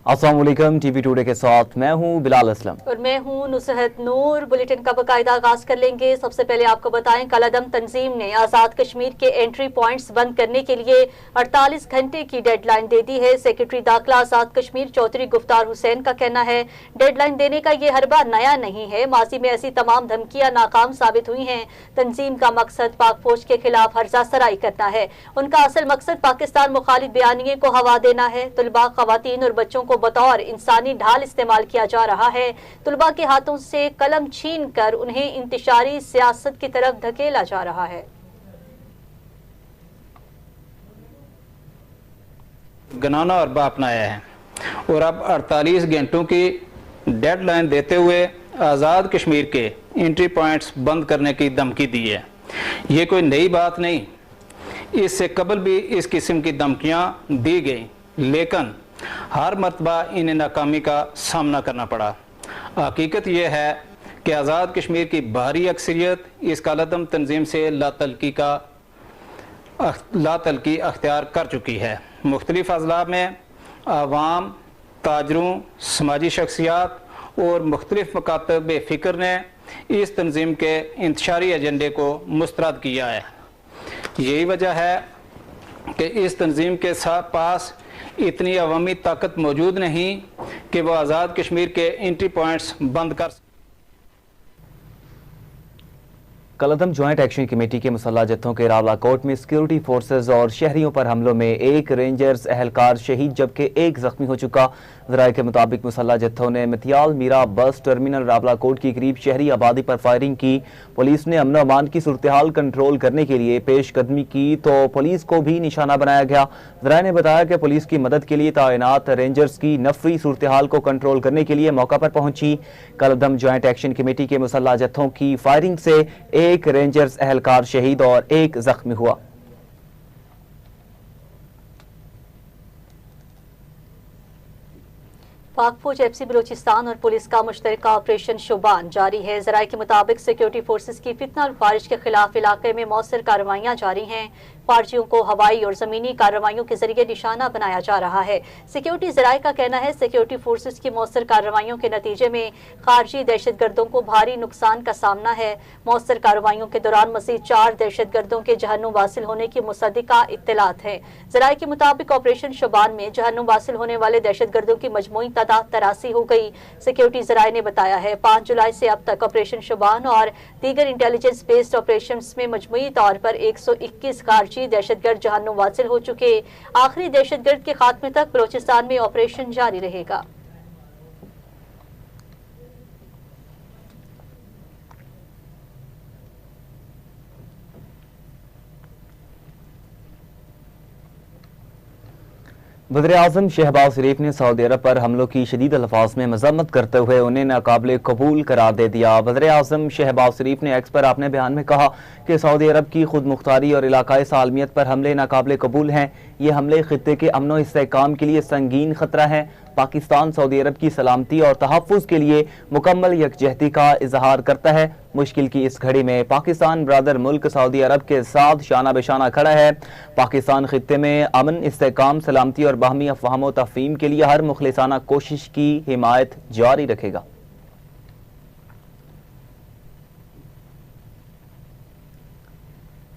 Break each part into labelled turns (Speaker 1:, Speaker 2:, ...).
Speaker 1: अस्सलाम वालेकुम, TV today के साथ मैं हूं बिलाल असलम
Speaker 2: और मैं हूं नुसरत नूर। बुलेटिन का बाकायदा आगाज कर लेंगे। सबसे पहले आपको बताएं, कलअदम तंजीम ने आज़ाद कश्मीर के एंट्री पॉइंट्स बंद करने के लिए 48 घंटे की डेडलाइन दे दी है। सेक्रेटरी दाखिला आज़ाद कश्मीर चौधरी गुफ्तार हुसैन का कहना है, डेडलाइन देने का ये हरबा नया नहीं है, माजी में ऐसी तमाम धमकियां नाकाम साबित हुई हैं। तंजीम का मकसद पाक फौज के खिलाफ हर्जा सराई करना है। उनका असल मकसद पाकिस्तान मुखालिफ बयानिए को हवा देना है। तुलबा, खवातीन और बच्चों को बतौर इंसानी ढाल इस्तेमाल किया जा रहा है। तुलबा के हाथों से कलम छीन कर उन्हें इंतशारी सियासत की तरफ धकेला जा रहा है।
Speaker 3: गनाना अरबा अपनाया है और अब 48 घंटों की डेडलाइन देते हुए आज़ाद कश्मीर के एंट्री पॉइंट्स बंद करने की धमकी दी है। ये कोई नई बात नहीं, इससे कबल भी इस किस्म की धमकियां दी गई, लेकिन हर मरतबा इन्हें नाकामी का सामना करना पड़ा। हकीकत यह है कि आज़ाद कश्मीर की भारी अक्सरियत इस कलअदम तंजीम से लातल्की अख्तियार कर चुकी है। मुख्तलिफ अजला में आवाम, ताजरों, समाजी शख्सियात और मुख्तलिफ मकातब फ़िक्र ने इस तंजीम के इंतशारी एजेंडे को मुस्तरद किया है। यही वजह है कि इस तंजीम के पास इतनी अवामी ताकत मौजूद नहीं कि वो आज़ाद कश्मीर के एंट्री पॉइंट्स बंद कर।
Speaker 1: कलअदम ज्वाइंट एक्शन कमेटी के मुसल्ह जत्थों के रावला कोट में सिक्योरिटी फोर्सेज और शहरियों पर हमलों में एक रेंजर्स एहलकार शहीद जबकि एक जख्मी हो चुका। ज़राए के मुताबिक मुसल्ह जत्थों ने मितियाल Meera bus terminal Rawla coat की करीब शहरी आबादी पर फायरिंग की। पुलिस ने अमन अमान की सूरत हाल कंट्रोल करने के लिए पेशकदमी की तो पुलिस को भी निशाना बनाया गया। ज़राए ने बताया कि पुलिस की मदद के लिए तैनात रेंजर्स की नफरी सूरत हाल को कंट्रोल करने के लिए मौका पर पहुंची। कलअदम ज्वाइंट एक्शन कमेटी के मुसल्ह जत्थों की फायरिंग से एक रेंजर्स एहलकार शहीद और एक जख्मी हुआ।
Speaker 2: पाक फौज एफसी बलूचिस्तान और पुलिस का मुश्तरका ऑपरेशन शुबान जारी है। ज़राए के मुताबिक सिक्योरिटी फोर्सेस की फितना और फारिश के खिलाफ इलाके में मौसर कार्रवाइयां जारी हैं। फारजियों को हवाई और ज़मीनी कार्रवाइयों के जरिए निशाना बनाया जा रहा है। सिक्योरिटी ज़राए का कहना है, सिक्योरिटी फोर्सेस की मौसर कार्रवाइयों के नतीजे में खारजी दहशतगर्दों को भारी नुकसान का सामना है। मौसर कार्रवाइयों के दौरान मज़ीद 4 दहशतगर्दों के जहन्नुम वासिल होने की मुसद्दिका इत्तलात है। ज़राए के मुताबिक ऑपरेशन शुबान में जहन्नुम वासिल होने वाले दहशतगर्दों की मजमूई तादाद 83 हो गई। सिक्योरिटी ज़राए ने बताया है, 5 जुलाई से अब तक ऑपरेशन शुबान और दीगर इंटेलिजेंस बेस्ड ऑपरेशन में मजमूई तौर पर 121 खारजी दहशतगर्द जहन्नुम वासिल हो चुके। आखिरी दहशतगर्द के खात्मे तक बलोचिस्तान में ऑपरेशन जारी रहेगा।
Speaker 1: वज़ीर-ए-आज़म शहबाज शरीफ ने सऊदी अरब पर हमलों की शदीद अल्फाज में मज़म्मत करते हुए उन्हें नाकाबिले कबूल करार दे दिया। वज़ीर-ए-आज़म शहबाज शरीफ ने एक्स पर अपने बयान में कहा कि सऊदी अरब की खुद मुख्तारी और इलाकाई सालमियत पर हमले नाकाबिले कबूल हैं। ये हमले खित्ते के अमन और इस्तेहकाम के लिए संगीन खतरा है। पाकिस्तान सऊदी अरब की सलामती और तहफ़्फ़ुज़ के लिए मुकम्मल यकजहती का इजहार करता है। मुश्किल की इस घड़ी में पाकिस्तान ब्रदर मुल्क सऊदी अरब के साथ शाना बेशाना खड़ा है। पाकिस्तान खित्ते में अमन, इस्तेहकाम, सलामती और बाहमी अफ़हाम व तफ़हीम के लिए हर मुखलिसाना कोशिश की हिमायत जारी रखेगा।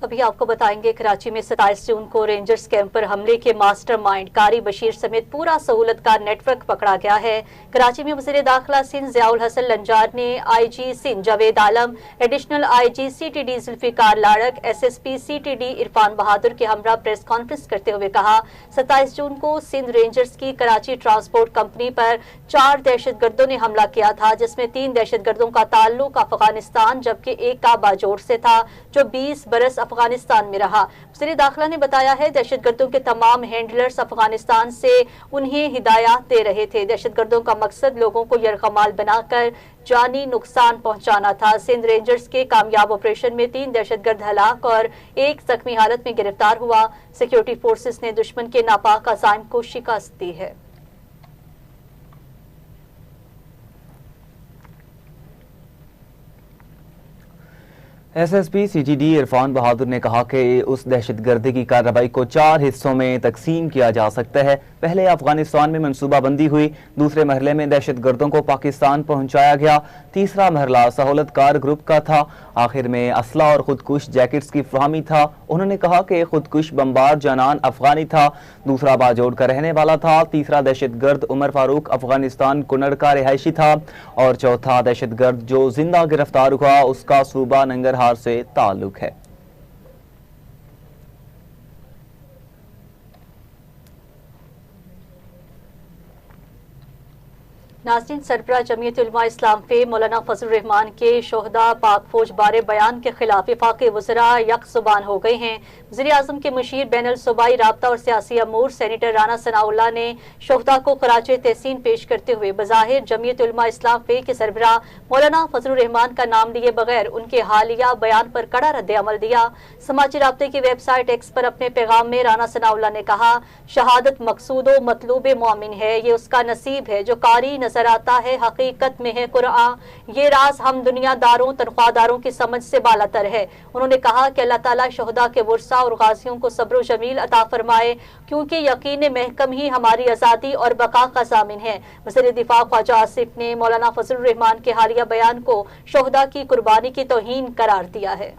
Speaker 2: अभी आपको बताएंगे, कराची में 27 जून को रेंजर्स कैंप पर हमले के मास्टरमाइंड कारी बशीर समेत पूरा सहूलतकार नेटवर्क पकड़ा गया है। कराची में वज़ीर दाखिला सिंध ज़ियाउल हसन लंजार ने IG Sindh Javed Alam, additional IG CTD Zulfiqar Larak, SSP CTD Irfan Bahadur के हमरा प्रेस कॉन्फ्रेंस करते हुए कहा, 27 जून को सिंध रेंजर्स की कराची ट्रांसपोर्ट कंपनी पर 4 दहशतगर्दों ने हमला किया था, जिसमें 3 दहशतगर्दों का ताल्लुक अफगानिस्तान जबकि एक का बाजोड़ से था जो 20 बरस अफगानिस्तान में रहा। वज़ीर दाखिला ने बताया है, दहशतगर्दों के तमाम हैंडलर्स अफगानिस्तान से उन्हें हिदायत दे रहे थे। दहशतगर्दों का मकसद लोगों को यरगमाल बनाकर जानी नुकसान पहुंचाना था। सिंध रेंजर्स के कामयाब ऑपरेशन में 3 दहशतगर्द हलाक और 1 जख्मी हालत में गिरफ्तार हुआ। सिक्योरिटी फोर्सेस ने दुश्मन के नापाक अज़ाइम को शिकस्त दी है।
Speaker 1: SSP CTD इरफान बहादुर ने कहा कि उस दहशतगर्दी की कार्रवाई को 4 हिस्सों में तकसीम किया जा सकता है। पहले अफगानिस्तान में मनसूबाबंदी हुई, दूसरे मरहले में दहशतगर्दों को पाकिस्तान पहुंचाया गया, तीसरा मरहला सहूलतकार ग्रुप का था, आखिर में असला और खुदकुश जैकेट्स की फराहमी था। उन्होंने कहा कि खुदकुश बमबार जनान अफगानी था, दूसरा बाजोड़ का रहने वाला था, तीसरा दहशतगर्द उमर फारूक अफगानिस्तान कुनड़ का रिहायशी था और चौथा दहशतगर्द जो जिंदा गिरफ्तार हुआ उसका सूबा नंगरहार से ताल्लुक है।
Speaker 2: नाज़रीन, सरबरा जमीयत उलमा इस्लाम पे मौलाना फजल रहमान के शोहदा पाक फौज बारे बयान के खिलाफ वफाकी वज़रा यकजुबान हो गए हैं। वज़ीर आज़म के मुशीर बैनुल सूबाई राब्ता और सियासी अमूर सेनेटर राना सनाउल्लाह ने शोहदा को खराज तहसीन पेश करते हुए बज़ाहिर जमीयत उलमा इस्लाम पे के सरबरा मौलाना फजल रहमान का नाम लिए बगैर उनके हालिया बयान पर कड़ा रद्द अमल दिया। समाजी राब्ते की वेबसाइट एक्स पर अपने पैगाम में राना सनाउल्लाह ने कहा, शहादत मकसूदो मतलूब मोमिन है, ये उसका नसीब है जो कारी नजर आता है, हकीकत में है कुरान, ये राज हम दुनियादारों तनख्वाहदारों की समझ से बालातर है। उन्होंने कहा कि अल्लाह ताला शोहदा के वर्सा और गाजियों को सब्र जमील अता फरमाए, क्योंकि यकीन महकम ही हमारी आज़ादी और बका का ज़ामिन है। वज़ीर दिफा ख्वाजा आसिफ ने मौलाना फजल रहमान के हालिया बयान को शोहदा की कुर्बानी की तौहीन करार दिया है।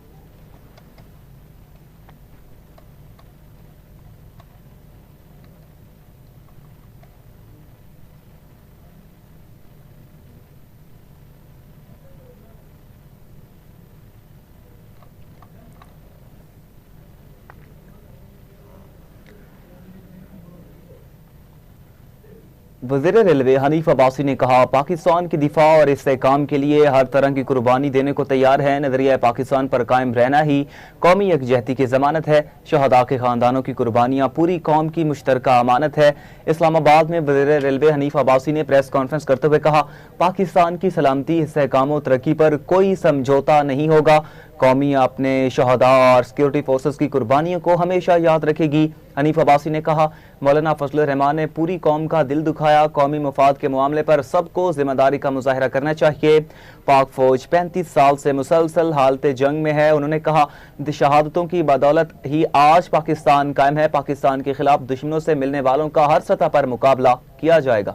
Speaker 1: वज़ीर रेलवे हनीफ अब्बासी ने कहा, पाकिस्तान की दिफा और इस्तेहकाम के लिए हर तरह की कुर्बानी देने को तैयार है। नजरिया पाकिस्तान पर कायम रहना ही कौमी यकजहती की जमानत है। शहदा के खानदानों की कुर्बानियाँ पूरी कौम की मुश्तरका अमानत है। इस्लामाबाद में वज़ीर रेलवे हनीफ अब्बासी ने प्रेस कॉन्फ्रेंस करते हुए कहा, पाकिस्तान की सलामती, इस्तेहकाम और तरक्की पर कोई समझौता नहीं होगा। कौमी अपने शहदा और सिक्योरिटी फोर्सेस की कुर्बानियों को हमेशा याद रखेगी। हनीफ अब्बासी ने कहा, मौलाना फजल रहमान ने पूरी कौम का दिल दुखाया। कौमी मफाद के मामले पर सबको जिम्मेदारी का मुजाहिरा करना चाहिए। पाक फौज 35 साल से मुसलसल हालत जंग में है। उन्होंने कहा, शहादतों की बदौलत ही आज पाकिस्तान कायम है। पाकिस्तान के खिलाफ दुश्मनों से मिलने वालों का हर सतह पर मुकाबला किया जाएगा।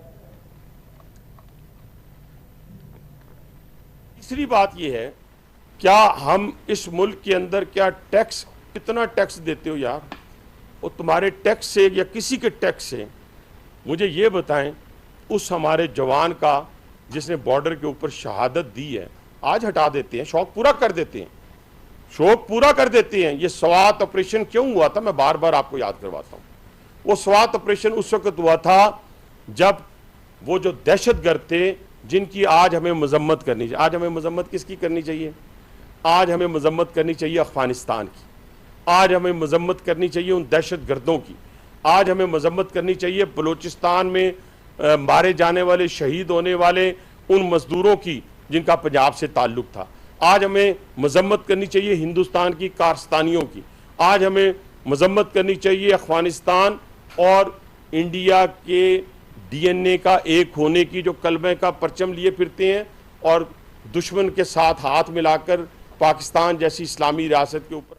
Speaker 4: तीसरी बात यह है, क्या हम इस मुल्क के अंदर क्या टैक्स, कितना टैक्स देते हो यार, और तुम्हारे टैक्स से या किसी के टैक्स से मुझे ये बताएं, उस हमारे जवान का जिसने बॉर्डर के ऊपर शहादत दी है आज हटा देते हैं, शौक पूरा कर देते हैं, शौक पूरा कर देते हैं। ये स्वात ऑपरेशन क्यों हुआ था, मैं बार बार आपको याद करवाता हूँ। वो स्वात ऑपरेशन उस वक्त हुआ था जब वो जो दहशतगर्द थे जिनकी आज हमें मजम्मत करनी चाहिए। आज हमें मजम्मत किसकी करनी चाहिए? आज हमें मजम्मत करनी चाहिए अफगानिस्तान की। आज हमें मजम्मत करनी चाहिए उन दहशतगर्दों की। आज हमें मजम्मत करनी चाहिए बलूचिस्तान में मारे जाने वाले, शहीद होने वाले उन मजदूरों की जिनका पंजाब से ताल्लुक था। आज हमें मजम्मत करनी चाहिए हिंदुस्तान की कारस्तानियों की। आज हमें मजम्मत करनी चाहिए अफगानिस्तान और इंडिया के DNA का एक होने की, जो कलमे का परचम लिए फिरते हैं और दुश्मन के साथ हाथ मिलाकर पाकिस्तान जैसी इस्लामी रियासत के ऊपर।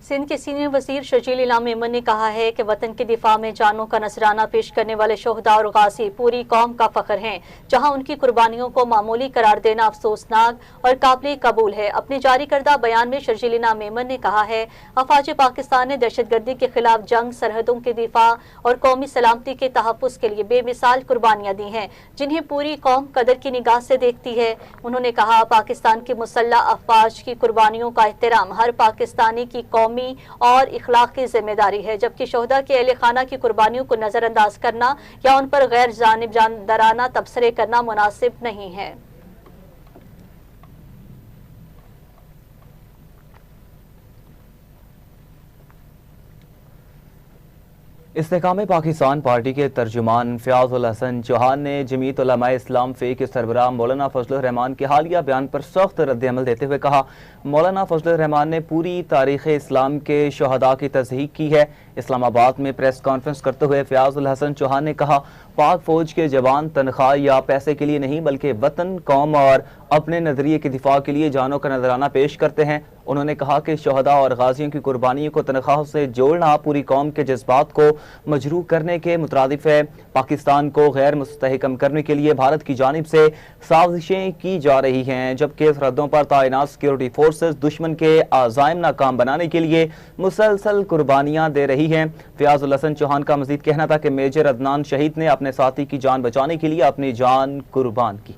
Speaker 2: सिंध के सीनियर वजीर शर्जील इलाम मेमन ने कहा है कि वतन के दिफा में जानों का नजराना पेश करने वाले शोहदा और गाजी पूरी कौम का फख्र हैं, जहां उनकी कुर्बानियों को मामूली करार देना अफसोसनाक और काबिल कबूल है। अपने जारी करदा बयान में शर्जील इलाम मेमन ने कहा है, अफवाज पाकिस्तान ने दहशतगर्दी के खिलाफ जंग, सरहदों के दिफा और कौमी सलामती के तहफ़्फ़ुज़ के लिए बेमिसाल कुर्बानियाँ दी हैं, जिन्हें पूरी कौम कदर की निगाह से देखती है। उन्होंने कहा, पाकिस्तान की मुसल्लह अफवाज की कुर्बानियों का एहतराम हर पाकिस्तानी की कौमी और इखलाकी जिम्मेदारी है, जबकि शोहदा के अहले खाना की कुर्बानियों को नजरअंदाज करना या उन पर गैर जानिबदाराना तबसरे करना मुनासिब नहीं है।
Speaker 1: استحकाम पाकिस्तान पार्टी के तर्जुमान फ़याज़ुल हसन चौहान ने जमीयत उलमाए इस्लाम फ़े के सरबराह मौलाना फजलुर रहमान के हालिया बयान पर सख्त रद्द-ए-अमल देते हुए कहा, मौलाना फजलुर रहमान ने पूरी तारीख़ इस्लाम के शहदा की तज़हीक की है। इस्लामाबाद में प्रेस कॉन्फ्रेंस करते हुए फ़याज़ुल हसन चौहान ने कहा, पाक फ़ौज के जवान तनख्वाह या पैसे के लिए नहीं बल्कि वतन, कौम और अपने नज़रिए के दिफा के लिए जानों का नजराना पेश करते हैं। उन्होंने कहा कि शहदा और गाजियों की कुर्बानियों को तनख्वाह से जोड़ना पूरी कौम के जज्बात को मजरू करने के मुतरादिफ है। पाकिस्तान को गैर मुस्तहकम करने के लिए भारत की जानिब से साजिशें की जा रही हैं, जबकि सरहदों पर तैनात सिक्योरिटी फोर्सेस दुश्मन के आज़ाइम नाकाम बनाने के लिए मुसलसल कुर्बानियां दे रही हैं। फ़याज़ुल हसन चौहान का मजीद कहना था कि मेजर अदनान शहीद ने अपने साथी की जान बचाने के लिए अपनी जान कुर्बान की।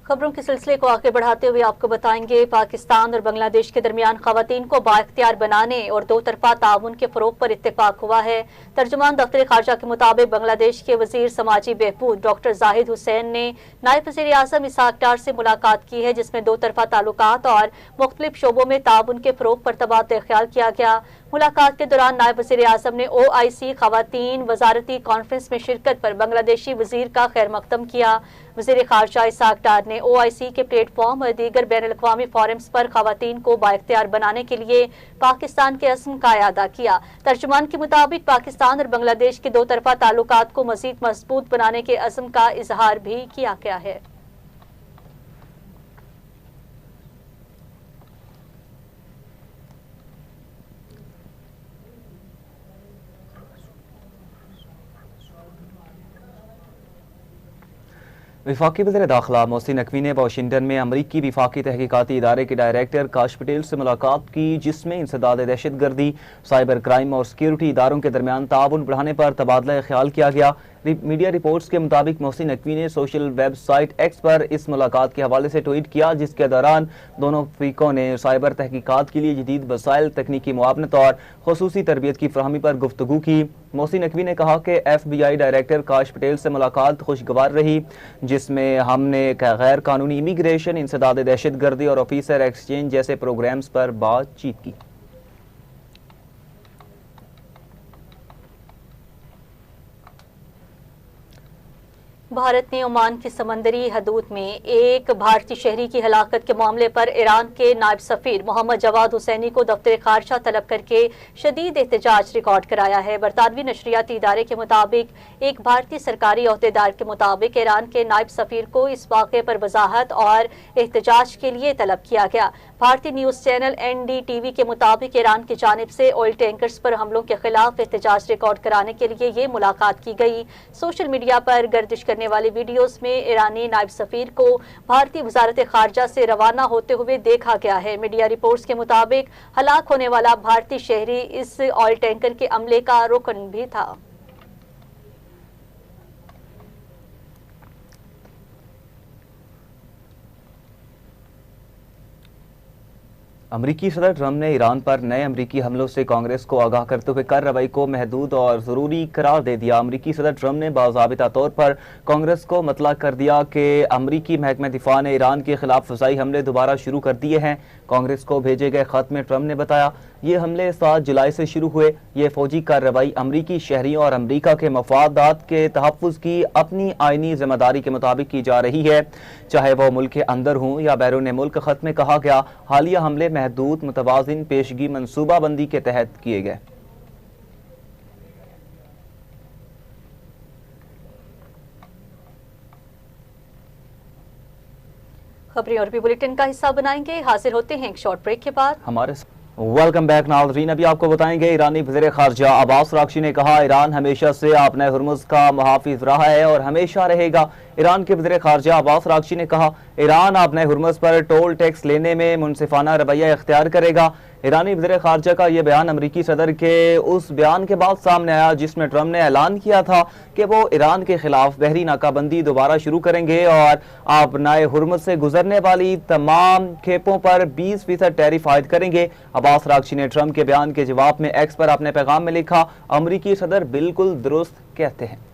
Speaker 2: खबरों के सिलसिले को आगे बढ़ाते हुए आपको बताएंगे, पाकिस्तान और बांग्लादेश के दरमियान खवातीन को बाइख्तियार बनाने और दो तरफा ताउन के फरोग पर इत्तेफाक हुआ है। तर्जुमान दफ्तर खारजा के मुताबिक बांग्लादेश के वजीर समाजी बहबूद डॉक्टर जाहिद हुसैन ने नायब वज़ीर आज़म इसहाक डार से मुलाकात की है, जिसमें दो तरफा ताल्लुकात और मुख्तलिफ शोबों में ताउन के फरोग पर तबादला ख्याल किया गया। मुलाकात के दौरान नायब वज़ीर आज़म ने OIC खवातीन वजारती कॉन्फ्रेंस में शिरकत पर बांग्लादेशी वजीर का खैर मकदम किया। वज़ीर खारजा इसहाक डार ने OIC के प्लेटफॉर्म और दीगर बैनुल-अक़वामी फोरम्स पर खवातीन को बाइख्तियार बनाने के लिए पाकिस्तान के अज़्म का इआदा किया। तर्जुमान के मुताबिक पाकिस्तान और बांग्लादेश के दो तरफा ताल्लुकात को मज़ीद मजबूत बनाने के अज़्म का इजहार भी किया गया है।
Speaker 1: वफाकी वज़ीर दाखिला मोहसिन नकवी ने वाशिंगटन में अमरीकी वफाकी तहकीकाती इदारे के डायरेक्टर काश पटेल से मुलाकात की, जिसमें इंसदाद दहशत गर्दी, साइबर क्राइम और सिक्योरिटी इदारों के दरमियान ताउन बढ़ाने पर तबादला ख्याल किया गया। मीडिया रिपोर्ट्स के मुताबिक मोहसिन नकवी ने सोशल वेबसाइट एक्स पर इस मुलाकात के हवाले से ट्वीट किया, जिसके दौरान दोनों फरीकों ने साइबर तहकीकात के लिए जदीद वसाइल, तकनीकी मुआवनत और खसूसी तरबियत की फराहमी पर गुफ्तगू की। मोहसिन नकवी ने कहा कि FBI डायरेक्टर काश पटेल से मुलाकात खुशगवार रही, जिसमें हमने गैर कानूनी इमिग्रेशन, इंसदाद दहशत गर्दी और ऑफिसर एक्सचेंज जैसे प्रोग्राम्स पर बातचीत की।
Speaker 2: भारत ने ओमान की समंदरी हदूद में एक भारतीय शहरी की हलाकत के मामले पर ईरान के नायब सफीर मोहम्मद जवाद हुसैनी को दफ्तर खारजा तलब करके शदीद एहतजाज रिकॉर्ड कराया है। बरतानवी नशरियाती इदारे के मुताबिक एक भारतीय सरकारी अहदेदार के मुताबिक ईरान के नायब सफीर को इस वाक़े पर वजाहत और एहतजाज के लिए तलब किया गया। भारतीय न्यूज़ चैनल NDTV के मुताबिक ईरान की जानिब से ऑयल टैंकर्स पर हमलों के खिलाफ एहतजाज रिकॉर्ड कराने के लिए ये मुलाकात की गई। सोशल मीडिया पर गर्दिश करने वाली वीडियोस में ईरानी नायब सफीर को भारतीय वजारत खारजा से रवाना होते हुए देखा गया है। मीडिया रिपोर्ट्स के मुताबिक हलाक होने वाला भारतीय शहरी इस ऑयल टैंकर के अमले का रुकन भी था।
Speaker 1: अमरीकी सदर ट्रंप ने ईरान पर नए अमरीकी हमलों से कांग्रेस को आगाह करते हुए कार्रवाई को महदूद और ज़रूरी करार दे दिया। अमरीकी सदर ट्रंप ने बाज़ाबिता तौर पर कांग्रेस को मतला कर दिया कि अमरीकी महकमा दिफा ने ईरान के खिलाफ फ़िज़ाई हमले दोबारा शुरू कर दिए हैं। कांग्रेस को भेजे गए खत में ट्रंप ने बताया, ये हमले 7 जुलाई से शुरू हुए। ये फौजी कार्रवाई अमरीकी शहरियों और अमरीका के मफादात के तहफ़्फ़ुज़ की अपनी आइनी जिम्मेदारी के मुताबिक की जा रही है, चाहे वह मुल्क के अंदर हों या बैरून मुल्क। खत में कहा गया, हालिया हमले महदूद मुतवाज़िन पेशगी मनसूबा बंदी के तहत किए गए।
Speaker 2: खबरें और भी बुलेटिन का हिस्सा बनाएंगे। हाजिर होते हैं एक शॉर्ट ब्रेक के बाद।
Speaker 1: हमारे वेलकम बैक नाज़रीन, अभी आपको बताएंगे ईरानी वज़ीर खारजा अब्बास अराग़ची ने कहा, ईरान हमेशा से आपने हुर्मुज़ का मुहाफ़िज़ रहा है और हमेशा रहेगा। ईरान के वज़ीर खारजा अब्बास अराग़ची ने कहा, ईरान आपने हुर्मुज़ पर टोल टैक्स लेने में मुनसिफाना रवैया इख्तियार करेगा। ईरानी वज़ीर खारजा का यह बयान अमरीकी सदर के उस बयान के बाद सामने आया जिसमें ट्रंप ने ऐलान किया था कि वो ईरान के खिलाफ बहरी नाकाबंदी दोबारा शुरू करेंगे और आपनाए हुर्मुज़ से गुजरने वाली तमाम खेपों पर 20% टैरिफ आयद करेंगे। अब्बास अराग़ची ने ट्रंप के बयान के जवाब में एक्स पर अपने पैगाम में लिखा, अमरीकी सदर बिल्कुल दुरुस्त कहते हैं।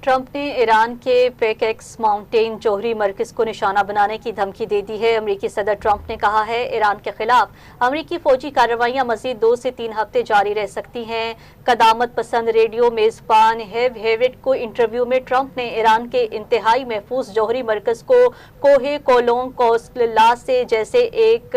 Speaker 2: ट्रंप ने ईरान के पेकएक्स माउंटेन जौहरी मरकज को निशाना बनाने की धमकी दे दी है। अमेरिकी सदर ट्रंप ने कहा है ईरान के खिलाफ अमेरिकी फौजी कार्रवाइयां मजीद 2 से 3 हफ्ते जारी रह सकती हैं। कदामत पसंद रेडियो मेजबान हेव हेविट को इंटरव्यू में ट्रंप ने ईरान के इंतहाई महफूज जौहरी मरकज को कोहे कोलोंग कोस्टला से जैसे एक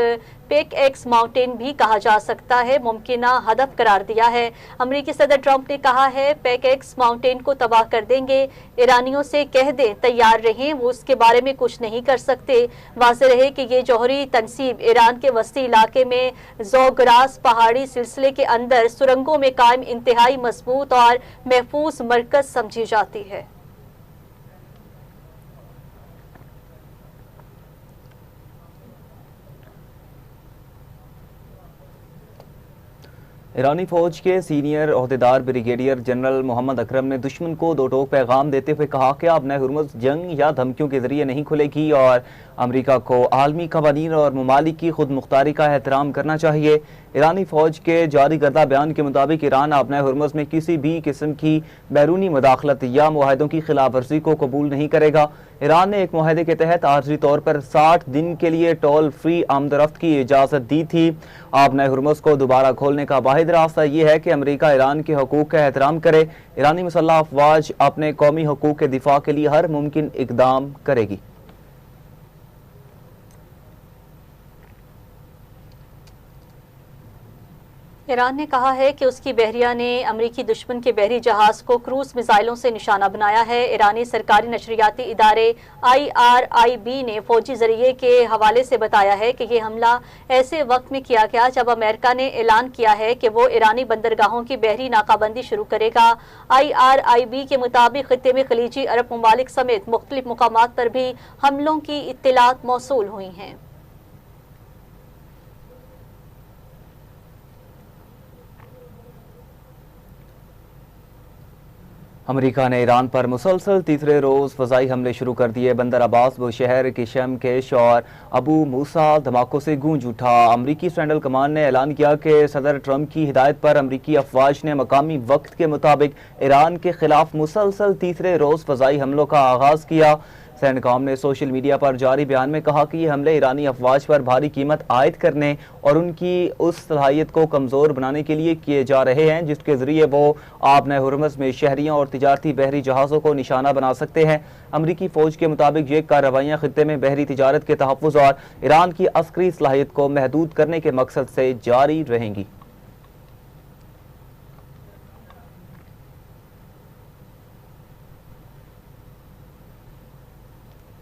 Speaker 2: पेक एक्स माउंटेन भी कहा जा सकता है मुमकिन हदफ करार दिया है। अमेरिकी सदर ट्रंप ने कहा है पेक एक्स माउंटेन को तबाह कर देंगे, ईरानियों से कह दें तैयार रहें, वो उसके बारे में कुछ नहीं कर सकते। वाज़ेह रहे कि ये जौहरी तनसीब ईरान के वस्ती इलाके में ज़ोगरास पहाड़ी सिलसिले के अंदर सुरंगों में कायम इंतहाई मजबूत और महफूज मरकज समझी जाती है।
Speaker 1: ईरानी फौज के senior ओहदेदार brigadier general Mohammad Akram ने दुश्मन को दो टोक पैगाम देते हुए कहा कि अब नए हुर्मुज़ जंग या धमकियों के जरिए नहीं खुलेगी और अमरीका को आलमी कवानीन और ममालिक की खुद मुख्तारी का एहतराम करना चाहिए। ईरानी फौज के जारी करदा बयान के मुताबिक ईरान अब नए हुर्मुज़ में किसी भी किस्म की बैरूनी मुदाखलत या मुआहदों की खिलाफ वर्जी को कबूल नहीं करेगा। ईरान ने एक मुआहदे के तहत आर्जी तौर पर 60 दिन के लिए टोल फ्री आमदरफ्त की इजाज़त दी थी। अब नए हुर्मुज़ को दोबारा खोलने का वाहिद रास्ता ये है कि अमरीका ईरान के हकूक़ का एहतराम करे। ईरानी मुसल्लह अफवाज अपने कौमी हकूक़ के दिफा के लिए हर मुमकिन इक़दाम करेगी।
Speaker 2: ईरान ने कहा है कि उसकी बहरिया ने अमरीकी दुश्मन के बहरी जहाज को क्रूज मिसाइलों से निशाना बनाया है। ईरानी सरकारी नशरियाती इदारे IRIB ने फौजी जरिए के हवाले से बताया है कि ये हमला ऐसे वक्त में किया गया जब अमेरिका ने ऐलान किया है कि वो ईरानी बंदरगाहों की बहरी नाकाबंदी शुरू करेगा। IRIB के मुताबिक खित्ते में खलीजी अरब ममालिक समेत मुख्तलिफ मुकामात पर भी हमलों की इत्तलात मौसूल हुई हैं।
Speaker 1: अमेरिका ने ईरान पर मुसलसल तीसरे रोज़ फ़ज़ाई हमले शुरू कर दिए। बंदर अब्बास बुशहर किशम केश और अबू मूसा धमाकों से गूंज उठा। अमरीकी सेंट्रल कमांड ने ऐलान किया कि सदर ट्रंप की हिदायत पर अमरीकी अफवाज ने मकामी वक्त के मुताबिक ईरान के खिलाफ मुसलसल तीसरे रोज़ फ़ज़ाई हमलों का आगाज़ किया। सेंटकॉम ने सोशल मीडिया पर जारी बयान में कहा कि ये हमले ईरानी अफवाज पर भारी कीमत आयद करने और उनकी उस सलाहियत को कमज़ोर बनाने के लिए किए जा रहे हैं जिसके ज़रिए वो आब नए हुर्मुज़ में शहरियों और तिजारती बहरी जहाज़ों को निशाना बना सकते हैं। अमरीकी फ़ौज के मुताबिक ये कार्रवाइयाँ खित्ते में बहरी तिजारत के तहफ़्फ़ुज़ और ईरान की अस्करी सलाहियत को महदूद करने के मकसद से जारी रहेंगी।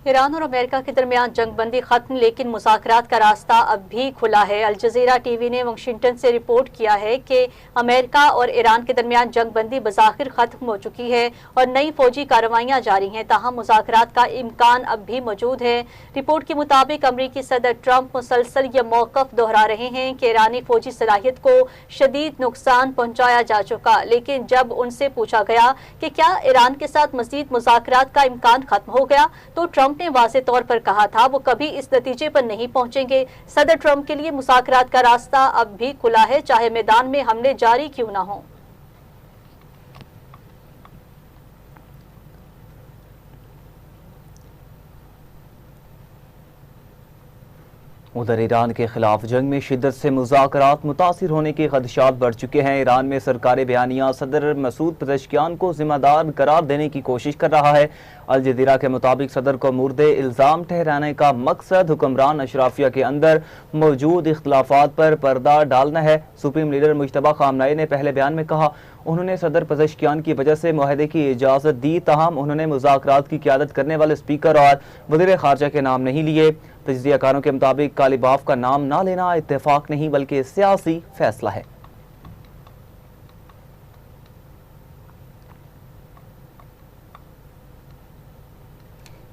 Speaker 2: ईरान और अमेरिका के दरमियान जंगबंदी खत्म, लेकिन मुज़ाकरात का रास्ता अब भी खुला है। अल जज़ीरा टीवी ने वाशिंगटन से रिपोर्ट किया है कि अमेरिका और ईरान के दरमियान जंगबंदी बज़ाहिर खत्म हो चुकी है और नई फौजी कार्रवाइयाँ जारी हैं, ताहम मुज़ाकरात का इम्कान अब भी मौजूद है। रिपोर्ट के मुताबिक अमरीकी सदर ट्रंप मुसलसल यह मौक़िफ़ दोहरा रहे हैं कि ईरानी फौजी सलाहियत को शदीद नुकसान पहुँचाया जा चुका, लेकिन जब उनसे पूछा गया कि क्या ईरान के साथ मज़ीद मुज़ाकरात का इम्कान खत्म हो गया, तो ट्रंप ने वाज़े तौर पर कहा था वो कभी इस नतीजे पर नहीं पहुंचेंगे। सदर ट्रंप के लिए मुज़ाकरात का रास्ता अब भी खुला है, चाहे मैदान में हमले जारी क्यों ना हो।
Speaker 1: उधर ईरान के खिलाफ जंग में शिद्दत से मुज़ाकरात मुतासिर होने के खदशात बढ़ चुके हैं। ईरान में सरकारी बयानिया सदर मसूद पेज़ेश्कियान को जिम्मेदार करार देने की कोशिश कर रहा है। अल जज़ीरा के मुताबिक सदर को मुर्दे इल्ज़ाम ठहराने का मकसद हुक्मरान अशराफिया के अंदर मौजूद इख्तलाफात पर पर्दा डालना है। सुप्रीम लीडर मुज्तबा खामनाई ने पहले बयान में कहा उन्होंने सदर पेज़ेश्कियान की वजह से मुआहदे की इजाज़त दी, ताहम उन्होंने मुज़ाकरात की क़यादत करने वाले स्पीकर और वज़ीर ख़ारजा के नाम नहीं लिए। तजज़ियाकारों के मुताबिक कालीबाफ का नाम ना लेना इत्तेफाक नहीं बल्कि सियासी फैसला है।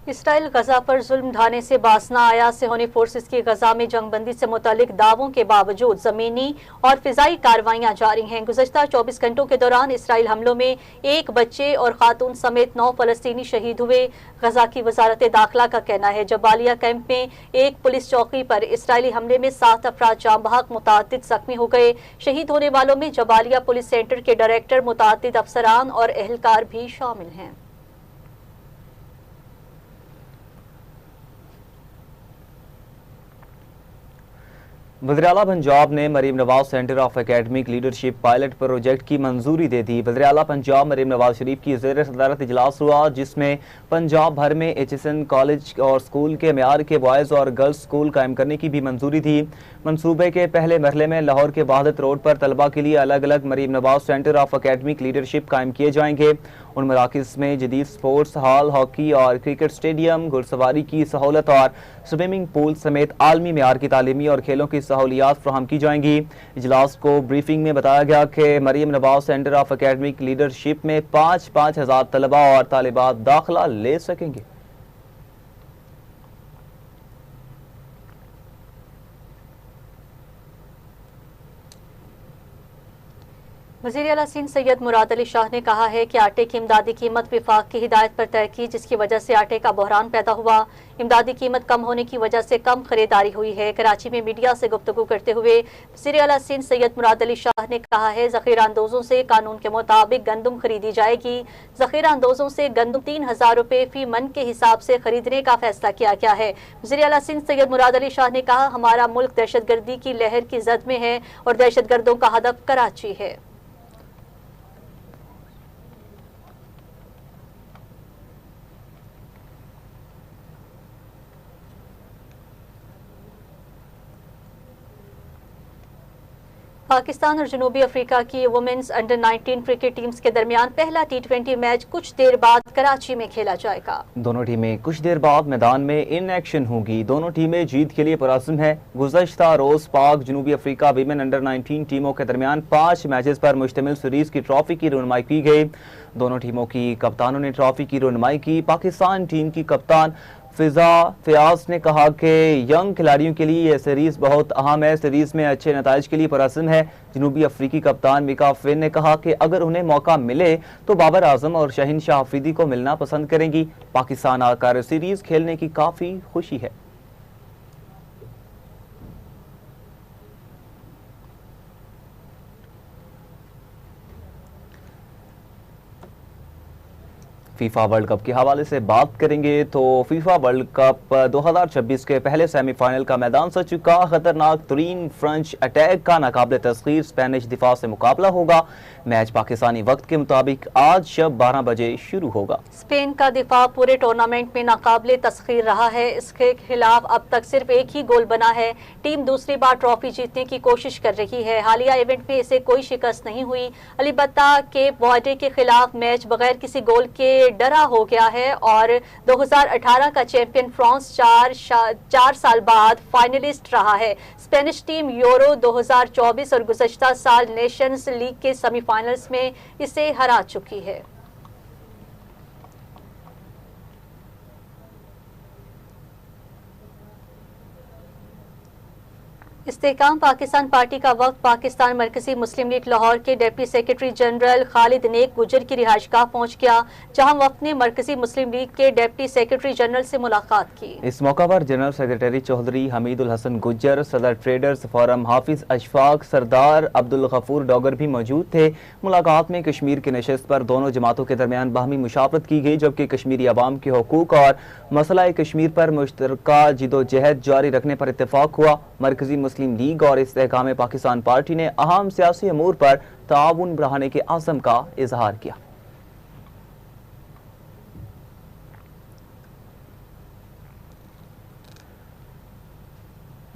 Speaker 2: इसराइल गजा पर जुल्म ढाने से बाज न आया। सिहोनी फोर्सेस की गजा में जंगबंदी से मुतालिक दावों के बावजूद जमीनी और फिजाई कार्रवाइयां जारी हैं। गुज़श्ता 24 घंटों के दौरान इसराइल हमलों में 1 बच्चे और खातून समेत 9 फलस्तीनी शहीद हुए। गजा की वजारत दाखिला का कहना है जबालिया कैंप में एक पुलिस चौकी पर इसराइली हमले में 7 अफराद जाँ बहक, मुतअद्दिद जख्मी हो गए। शहीद होने वालों में जबालिया पुलिस सेंटर के डायरेक्टर, मुतअद्दिद अफसरान और एहलकार भी शामिल हैं।
Speaker 1: वज़ीर-ए-आला पंजाब ने Maryam Nawaz centre of academic leadership pilot project की मंजूरी दे दी। वज़ीर-ए-आला पंजाब मरीम नवाज शरीफ की ज़ेर सदारत इजलास हुआ, जिसमें पंजाब भर में HSN कॉलेज और स्कूल के मेयार के बॉयज़ और गर्ल्स स्कूल कायम करने की भी मंजूरी थी। मनसूबे के पहले मरहले में लाहौर के वहादत रोड पर तलबा के लिए अलग अलग Maryam Nawaz centre of academic leadership कायम किए जाएंगे। उन मराकज़ में जदीद स्पोर्ट्स हॉल, हॉकी और क्रिकेट स्टेडियम, घुड़सवारी की सहूलत और स्विमिंग पूल समेत आलमी मेयार की तालीमी और खेलों की सहूलियात फराहम की जाएंगी। इजलास को ब्रीफिंग में बताया गया कि Maryam Nawaz centre of academic leadership में 5-5 हज़ार तलबा और तालिबात दाखिला ले सकेंगे।
Speaker 2: वज़ीर आला सिंध सैयद मुराद अली शाह ने कहा है कि आटे की इमदादी कीमत विफाक की हिदायत पर तय की, जिसकी वजह से आटे का बहरान पैदा हुआ। इमदादी कीमत कम होने की वजह से कम खरीदारी हुई है। कराची में मीडिया से गुफ्तगू करते हुए वज़ीर आला सिंध सैयद मुराद अली शाह ने कहा है, ज़ख़ीरा अंदोज़ों से कानून के मुताबिक गंदम खरीदी जाएगी। ज़ख़ीरा अंदोज़ों से गंदम 3000 रुपये फी मन के हिसाब से खरीदने का फैसला किया गया है। वज़ीर आला सिंध सैयद मुराद अली शाह ने कहा, हमारा मुल्क दहशतगर्दी की लहर की जद में है और दहशतगर्दों का हदफ कराची है। पाकिस्तान और जनूबी अफ्रीका की वुमेन्स अंडर 19 क्रिकेट टीम्स के दरमियान पहला T20 मैच कुछ देर बाद कराची में खेला जाएगा।
Speaker 1: दोनों टीमें कुछ देर बाद मैदान में इन एक्शन होंगी। दोनों टीमें जीत के लिए पुरअज़्म है। गुज़श्ता रोज पाक जनूबी अफ्रीका वीमेन अंडर 19 टीमों के दरमियान 5 मैचेस पर मुश्तमिल सीरीज की ट्रॉफी की रुनमाई की गई। दोनों टीमों की कप्तानों ने ट्रॉफी की रुनमाई की। पाकिस्तान टीम की कप्तान फिजा फयाज ने कहा कि यंग खिलाड़ियों के लिए यह सीरीज़ बहुत अहम है। सीरीज़ में अच्छे नताइज के लिए पुरअज़्म है। जनूबी अफ्रीकी कप्तान मिका फिन ने कहा कि अगर उन्हें मौका मिले तो बाबर आजम और शाहीन शाह अफरीदी को मिलना पसंद करेंगी। पाकिस्तान आकर सीरीज़ खेलने की काफ़ी खुशी है। फीफा वर्ल्ड कप के हवाले से बात करेंगे तो फीफा वर्ल्ड कप 2026 के पहले सेमीफाइनल का मैदान सज चुका। खतरनाक तरीन फ्रेंच अटैक का नाकाबिले तस्खीर स्पेनिश दिफा से मुकाबला होगा। मैच पाकिस्तानी वक्त के मुताबिक आज शब 12 बजे शुरू होगा।
Speaker 2: स्पेन का दिफा पूरे टूर्नामेंट में नाकाबिले तस्खीर रहा है। इसके खिलाफ अब तक सिर्फ एक ही गोल बना है। टीम दूसरी बार ट्रॉफी जीतने की कोशिश कर रही है। हालिया इवेंट में इसे कोई शिकस्त नहीं हुई। अलबत्ता केप वर्डे के खिलाफ मैच बगैर किसी गोल के डरा हो गया है और 2018 का चैंपियन फ्रांस 4 साल बाद फाइनलिस्ट रहा है। स्पेनिश टीम यूरो 2024 और गुज़श्ता साल नेशंस लीग के सेमीफाइनल्स में इसे हरा चुकी है। इस्तेहकाम पाकिस्तान पार्टी का वक्त पाकिस्तान मरकजी मुस्लिम लीग लाहौर के डिप्टी सेक्रेटरी जनरल खालिद नेक गुजर की रिहाइशगाह पहुंच गया, जहां वक्त ने मरकजी मुस्लिम लीग के डिप्टी सेक्रेटरी जनरल से मुलाकात की।
Speaker 1: इस मौका पर जनरल सेक्रेटरी चौधरी हमीदुल हसन गुज्जर, सदर ट्रेडर्स फोरम हाफिज अशफाक, सरदार अब्दुल गफूर डॉगर भी मौजूद थे। मुलाकात में कश्मीर की नशस्त पर दोनों जमातों के दरमियान बाहमी मुशावरत की गई, जबकि कश्मीरी अवाम के हकूक और मसला कश्मीर पर मुश्तरका जिदोजहद जारी रखने पर इत्तेफाक हुआ। मरकजी मुस्लिम लीग और इस्तेहकाम पाकिस्तान पार्टी ने अहम सियासी अमूर पर ताउन बढ़ाने के आज़म का इजहार किया।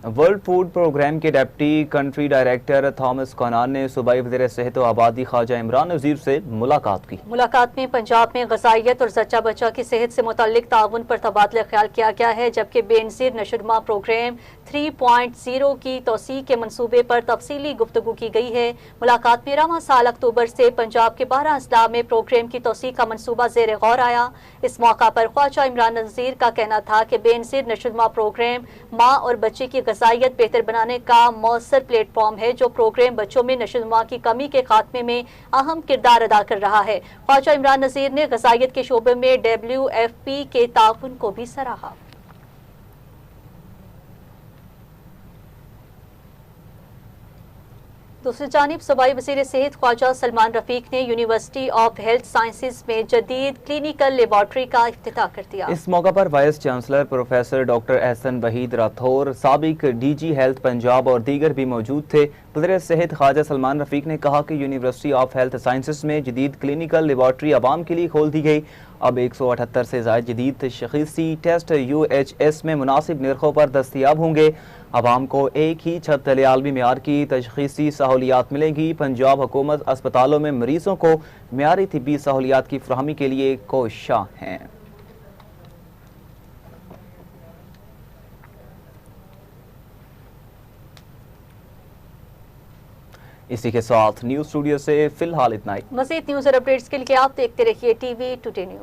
Speaker 1: वर्ल्ड फूड प्रोग्राम के डिप्टी कंट्री डायरेक्टर थॉमस कॉनान ने सूबाई वज़ीर सेहत व आबादी ख्वाजा इमरान नज़ीर से मुलाकात की।
Speaker 2: मुलाकात में पंजाब में ग़ज़ाइयत और ज़च्चा बच्चा की सेहत से मुतल्लिक ताउन पर तबादला ख्याल किया गया है, जबकि बेनज़ीर नशुरमा प्रोग्राम 3.0 की तोसी के मनसूबे पर तफसीली गुफ्तगू की गई है। मुलाकात में रवां साल अक्टूबर से पंजाब के 12 अजला में प्रोग्राम की तोसी का मनसूबा ज़ेर गौर आया। इस मौका पर ख्वाजा इमरान नज़ीर का कहना था कि बेनज़ीर नशुरमा प्रोग्राम माँ और बच्चे की ग़ज़ाइयत बेहतर बनाने का मौसर प्लेटफॉर्म है, जो प्रोग्राम बच्चों में नशुमा की कमी के खात्मे में अहम किरदार अदा कर रहा है। ख्वाजा इमरान नज़ीर ने ग़ज़ाइयत के शोबे में WFP के ताउन को भी सराहा। दूसरी जानिब सूबाई वज़ीर सेहत ख्वाजा सलमान रफीक ने यूनिवर्सिटी ऑफ हेल्थ साइंसेज में जदीद क्लिनिकल लेबॉर्ट्री का इफ्तिताह कर दिया।
Speaker 1: इस मौका पर vice chancellor professor doctor Ehsan Waheed Rathore, साबिक डीजी हेल्थ पंजाब और दीगर भी मौजूद थे। वज़ीर सेहत ख्वाजा सलमान रफीक ने कहा कि यूनिवर्सिटी ऑफ हेल्थ साइंसेज में जदीद क्लिनिकल लेबॉर्ट्री आवाम के लिए खोल दी गई। अब 178 से ज़ायद जदीद तशख़ीसी टेस्ट UHS में मुनासिब निर्खों पर दस्तयाब होंगे। आवाम को एक ही छत तले आलमी मेयार की तशख़ीसी सहूलियात मिलेंगी। पंजाब हुकूमत अस्पतालों में मरीजों को मेयारी तिब्बी सहूलियात की फराहमी के लिए कोशां हैं। इसी के साथ न्यूज़ स्टूडियो से फिलहाल इतना ही।
Speaker 2: मज़ीद न्यूज़ और अपडेट्स के लिए आप देखते रहिए TV टुडे न्यूज़।